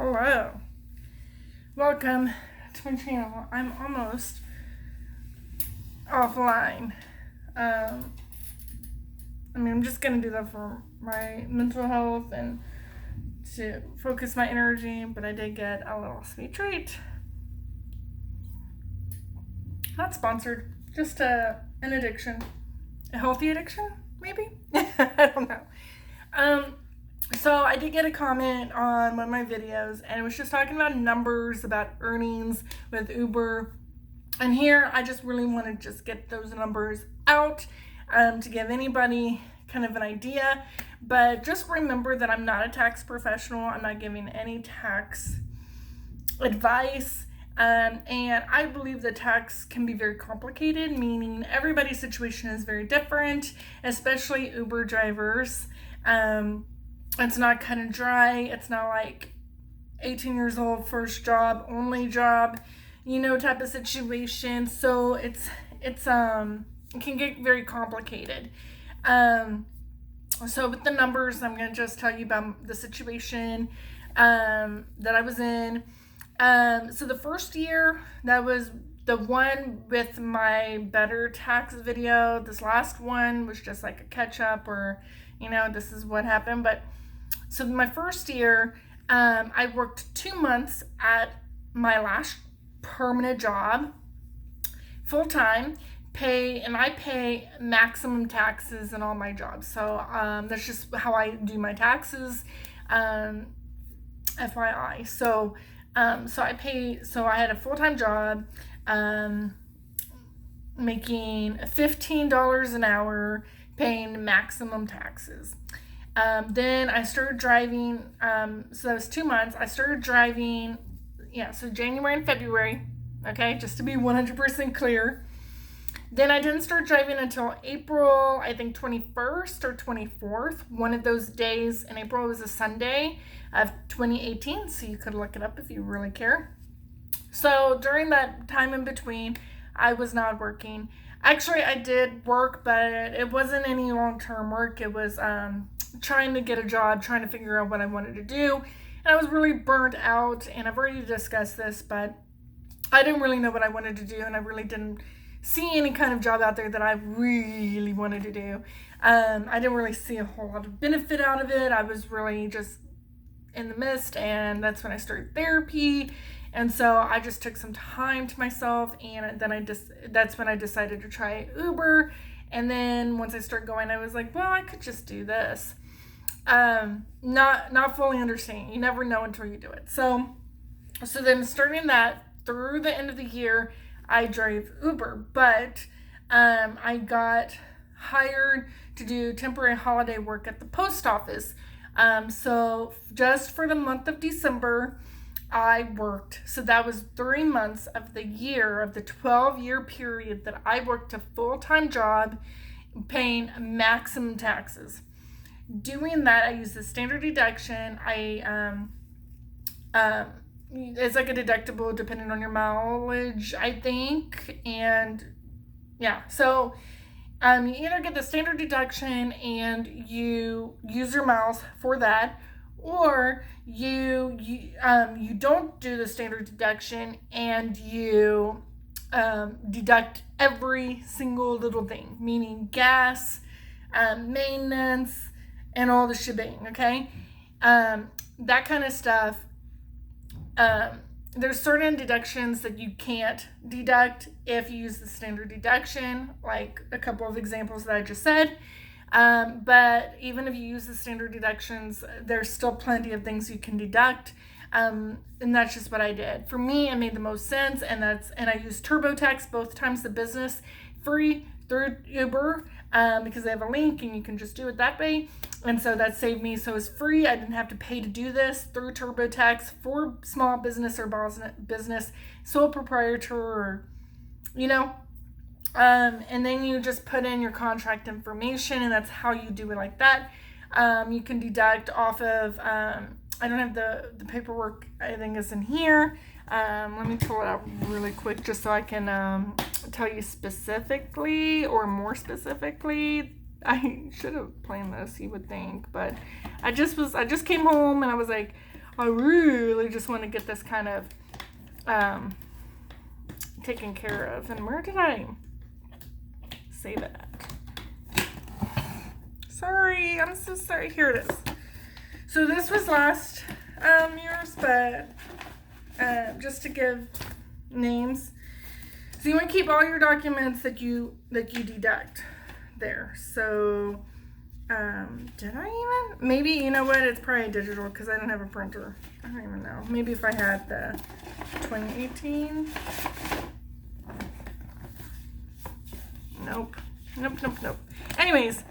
Hello. Welcome to my channel. I'm almost offline. I'm just going to do that for my mental health and to focus my energy, but I did get a little sweet treat. Not sponsored, just an addiction. A healthy addiction, maybe? I don't know. So I did get a comment on one of my videos, and it was just talking about numbers, about earnings with Uber. And here, I just really want to just get those numbers out to give anybody kind of an idea. But just remember that I'm not a tax professional. I'm not giving any tax advice. And I believe that tax can be very complicated, meaning everybody's situation is very different, especially Uber drivers. It's not cut and dry. It's not like 18 years old, first job, only job, type of situation. So it can get very complicated. So with the numbers, I'm going to just tell you about the situation that I was in. So the first year, that was the one with my better tax video. This last one was just like a catch up, or this is what happened. But so my first year, I worked 2 months at my last permanent job, full time, and I pay maximum taxes in all my jobs. So that's just how I do my taxes, FYI. So I had a full-time job, making $15 an hour, paying maximum taxes. Then I started driving, so that was 2 months. I started driving, so January and February, okay, just to be 100% clear. Then I didn't start driving until April, I think 21st or 24th. One of those days in April was a Sunday of 2018, so you could look it up if you really care. So during that time in between, I was not working. Actually, I did work, but it wasn't any long-term work. It was trying to get a job, trying to figure out what I wanted to do. And I was really burnt out, and I've already discussed this, but I didn't really know what I wanted to do, and I really didn't see any kind of job out there that I really wanted to do. I didn't really see a whole lot of benefit out of it. I was really just in the mist, and that's when I started therapy. And so I just took some time to myself, and then that's when I decided to try Uber. And then once I started going, I was like, well, I could just do this. Not fully understanding. You never know until you do it. So then starting that through the end of the year, I drove Uber, but I got hired to do temporary holiday work at the post office. So just for the month of December, I worked. So that was 3 months of the year, of the 12-year period that I worked a full-time job, paying maximum taxes. Doing that, I used the standard deduction. It's like a deductible depending on your mileage, I think. And so you either get the standard deduction and you use your miles for that, or you don't do the standard deduction and you deduct every single little thing, meaning gas, maintenance, and all the shebang, okay? That kind of stuff. There's certain deductions that you can't deduct if you use the standard deduction, like a couple of examples that I just said. But even if you use the standard deductions, there's still plenty of things you can deduct. And that's just what I did. For me, it made the most sense, and I used TurboTax both times, the business free through Uber, because they have a link and you can just do it that way. And so that saved me. So it's free. I didn't have to pay to do this through TurboTax for small business or business, sole proprietor, or, and then you just put in your contract information, and that's how you do it like that. You can deduct off of, I don't have the paperwork, I think is in here. Let me pull it out really quick just so I can tell you specifically, or more specifically. I should have planned this, you would think, but I just came home and I was like, I really just want to get this kind of taken care of. And where did I say that? Sorry, I'm so sorry. Here it is. So this was last year's, but just to give names. So you want to keep all your documents that you deduct there. So did I even? Maybe, you know what? It's probably digital because I don't have a printer. I don't even know. Maybe if I had the 2018. Nope. Anyways,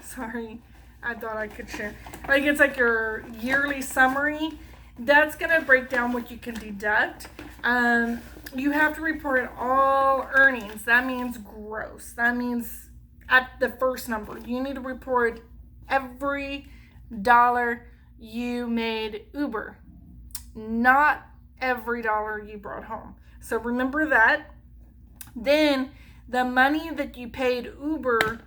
sorry. I thought I could share. Like, it's like your yearly summary. That's going to break down what you can deduct. You have to report all earnings. That means gross. That means at the first number. You need to report every dollar you made Uber, not every dollar you brought home. So remember that. Then the money that you paid Uber,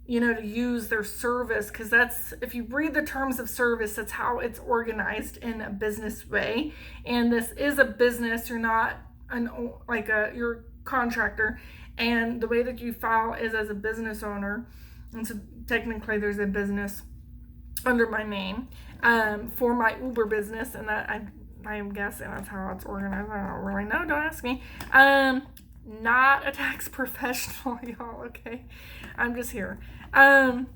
to use their service, because that's, if you read the terms of service, that's how it's organized in a business way. And this is a business. You're not you're a contractor, and the way that you file is as a business owner. And so technically there's a business under my name for my Uber business, and that I'm guessing that's how it's organized. I don't really know. Don't ask me. Not a tax professional, y'all, okay? I'm just here. We're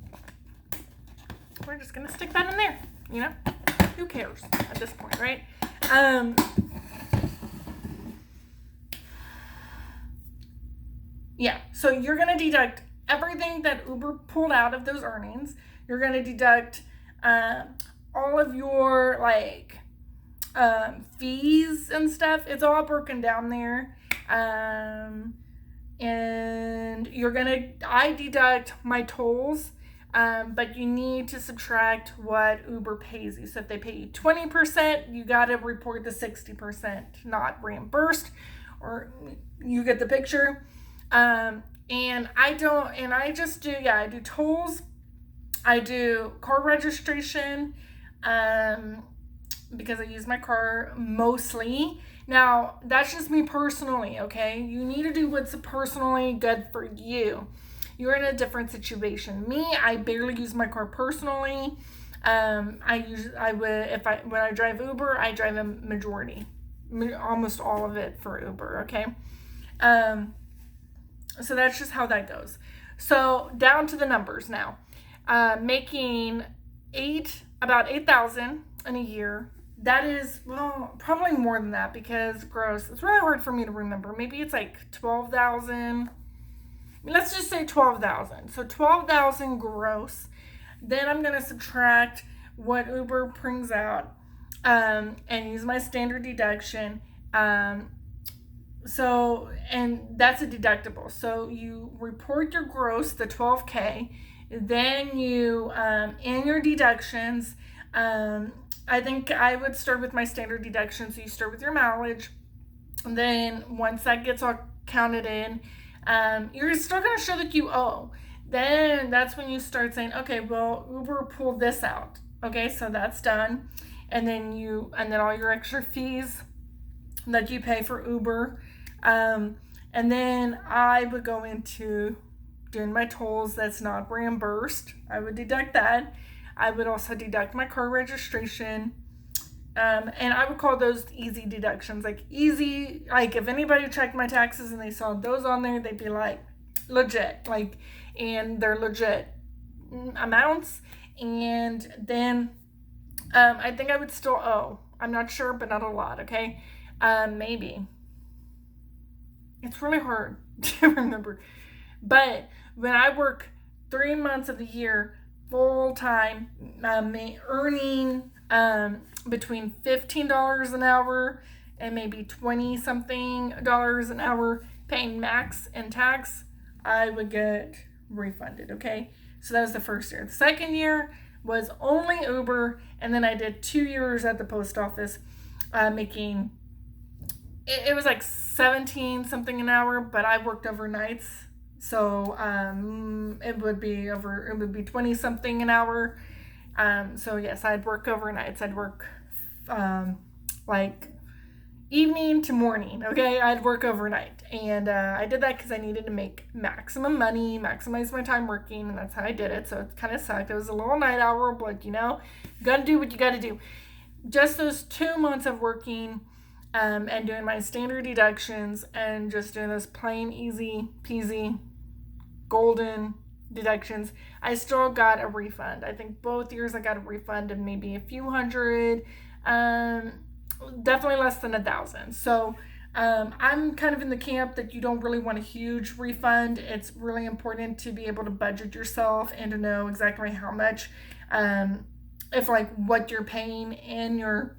just gonna stick that in there, Who cares at this point, right? Yeah, so you're gonna deduct everything that Uber pulled out of those earnings. You're gonna deduct all of your fees and stuff. It's all broken down there. And I deduct my tolls, but you need to subtract what Uber pays you. So if they pay you 20%, you got to report the 60% not reimbursed, or you get the picture. I do tolls. I do car registration, because I use my car mostly. Now, that's just me personally, okay? You need to do what's personally good for you. You're in a different situation. Me, I barely use my car personally. When I drive Uber, I drive a majority, almost all of it for Uber, okay? So that's just how that goes. So down to the numbers now. Making about $8,000 in a year. That is, well, probably more than that, because gross. It's really hard for me to remember. Maybe it's like 12,000. Let's just say 12,000. So 12,000 gross. Then I'm going to subtract what Uber brings out, and use my standard deduction. And that's a deductible. So you report your gross, the 12K. Then you, in your deductions, I think I would start with my standard deduction. So you start with your mileage. And then once that gets all counted in, you're still going to show that you owe. Then that's when you start saying, okay, well, Uber pulled this out. Okay, so that's done. And then all your extra fees that you pay for Uber. And then I would go into doing my tolls that's not reimbursed. I would deduct that. I would also deduct my car registration. And I would call those easy deductions. Easy, if anybody checked my taxes and they saw those on there, they'd be like, legit. And they're legit amounts. And then I think I would still owe. I'm not sure, but not a lot, okay? Maybe. It's really hard to remember. But when I work 3 months of the year full time, earning between $15 an hour and maybe 20 something dollars an hour, paying max in tax, I would get refunded. Okay, so that was the first year. The second year was only Uber, and then I did 2 years at the post office, making it was like 17 something an hour, but I worked overnights. So it would be 20 something an hour. So yes, I'd work overnights. I'd work like evening to morning. Okay, I'd work overnight, and I did that because I needed to make maximum money, maximize my time working, and that's how I did it. So it kind of sucked. It was a little night owl, but you gotta do what you gotta do. Just those 2 months of working and doing my standard deductions and just doing those plain easy peasy golden deductions, I still got a refund. I think both years I got a refund of maybe a few hundred, definitely less than 1,000. So I'm kind of in the camp that you don't really want a huge refund. It's really important to be able to budget yourself and to know exactly how much, if like what you're paying in your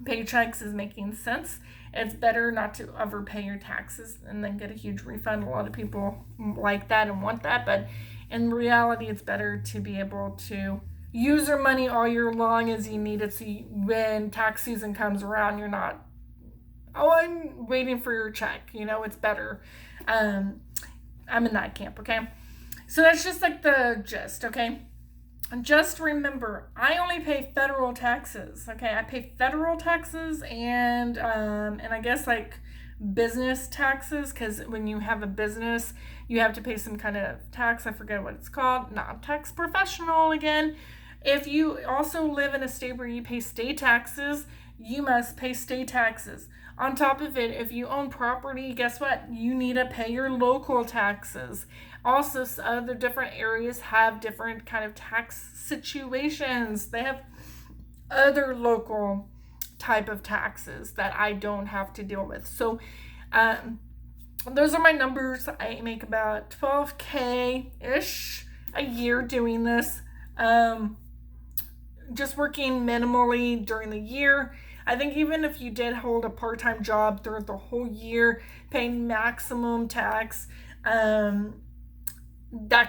paychecks is making sense. It's better not to overpay your taxes and then get a huge refund. A lot of people like that and want that, but in reality, it's better to be able to use your money all year long as you need it, so when tax season comes around, you're not, oh, I'm waiting for your check. It's better. I'm in that camp, okay? So that's just like the gist, okay? And just remember, I only pay federal taxes. Okay, I pay federal taxes and I guess like business taxes, because when you have a business, you have to pay some kind of tax. I forget what it's called. Not tax professional again. If you also live in a state where you pay state taxes, you must pay state taxes. On top of it, if you own property, guess what? You need to pay your local taxes. Also, other different areas have different kind of tax situations. They have other local type of taxes that I don't have to deal with. So those are my numbers. I make about 12K-ish a year doing this. Just working minimally during the year. I think even if you did hold a part-time job throughout the whole year, paying maximum tax, that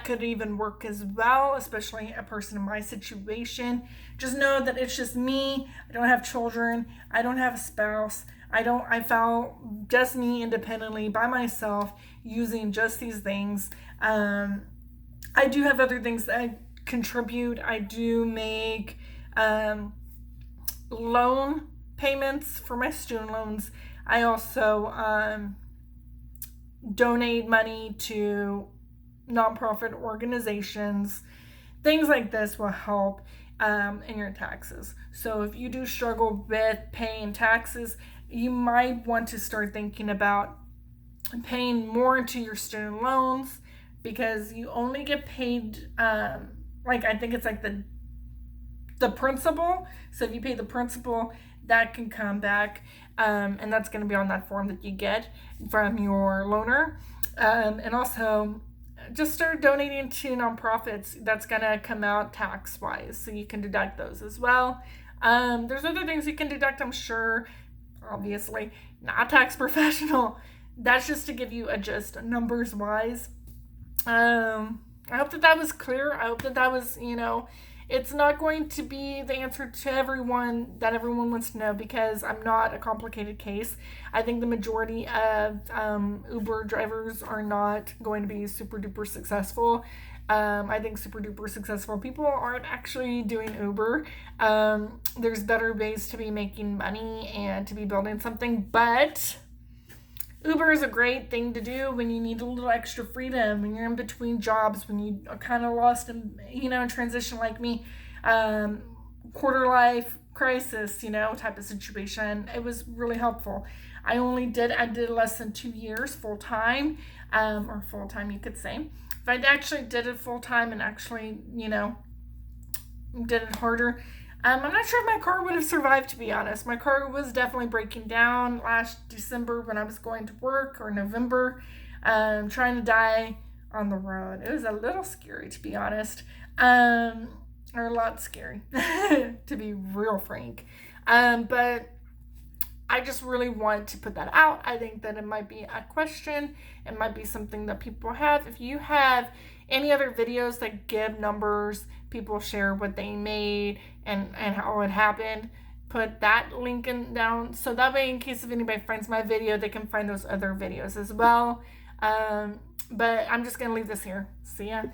could even work as well, especially a person in my situation. Just know that it's just me. I don't have children. I don't have a spouse. I file just me independently by myself using just these things. I do have other things that I contribute. I do make loan payments for my student loans. I also donate money to nonprofit organizations. Things like this will help in your taxes. So if you do struggle with paying taxes, you might want to start thinking about paying more into your student loans, because you only get paid like, I think it's like the principal. So if you pay the principal, that can come back, and that's going to be on that form that you get from your loaner. And also, just start donating to nonprofits. That's going to come out tax-wise, so you can deduct those as well. There's other things you can deduct, I'm sure. Obviously, not tax professional. That's just to give you a gist, numbers-wise. I hope that was clear. I hope that was, it's not going to be the answer to everyone that everyone wants to know, because I'm not a complicated case. I think the majority of Uber drivers are not going to be super duper successful. I think super duper successful people aren't actually doing Uber. There's better ways to be making money and to be building something, but Uber is a great thing to do when you need a little extra freedom, when you're in between jobs, when you are kind of lost in, in transition like me, quarter life crisis, type of situation. It was really helpful. I did less than 2 years full time, or full time, you could say. If I actually did it full time and actually, did it harder, I'm not sure if my car would have survived, to be honest. My car was definitely breaking down last December when I was going to work, or November, trying to die on the road. It was a little scary, to be honest, or a lot scary, to be real frank. But I just really want to put that out. I think that it might be a question. It might be something that people have. If you have any other videos that give numbers, people share what they made and how it happened, put that link in down, so that way in case if anybody finds my video, they can find those other videos as well. But I'm just gonna leave this here. See ya.